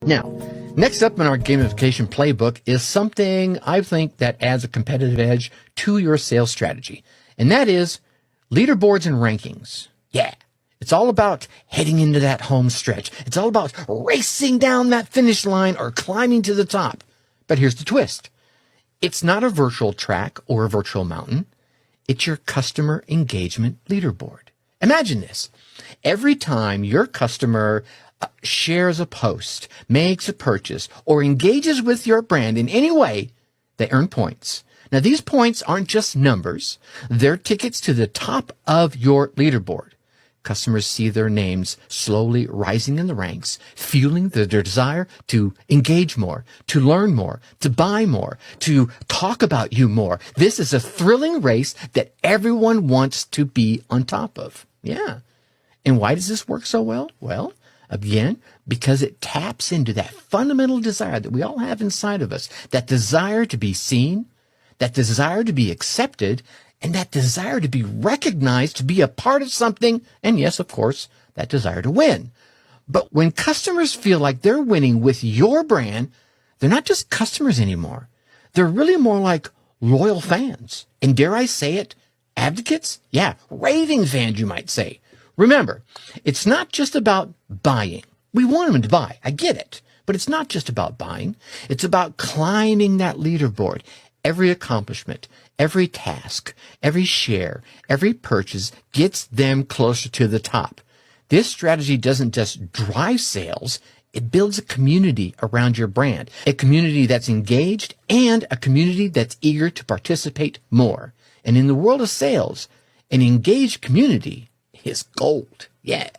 Now, next up in our gamification playbook is something I think that adds a competitive edge to your sales strategy, and that is leaderboards and rankings. Yeah, it's all about heading into that home stretch. It's all about racing down that finish line or climbing to the top. But here's the twist. It's not a virtual track or a virtual mountain. It's your customer engagement leaderboard. Imagine this. Every time your customer shares a post, makes a purchase, or engages with your brand in any way, they earn points. Now, these points aren't just numbers. They're tickets to the top of your leaderboard. Customers see their names slowly rising in the ranks, fueling their desire to engage more, to learn more, to buy more, to talk about you more. This is a thrilling race that everyone wants to be on top of. Yeah. And why does this work so well? Well, again, because it taps into that fundamental desire that we all have inside of us, that desire to be seen, that desire to be accepted, and that desire to be recognized, to be a part of something, and yes, of course, that desire to win. But when customers feel like they're winning with your brand, they're not just customers anymore. They're really more like loyal fans. And dare I say it, advocates? Yeah, raving fans, you might say. Remember, it's not just about buying. We want them to buy. I get it. But it's not just about buying. It's about climbing that leaderboard. Every accomplishment, every task, every share, every purchase gets them closer to the top. This strategy doesn't just drive sales. It builds a community around your brand, a community that's engaged and a community that's eager to participate more. And in the world of sales, an engaged community is gold. Yeah.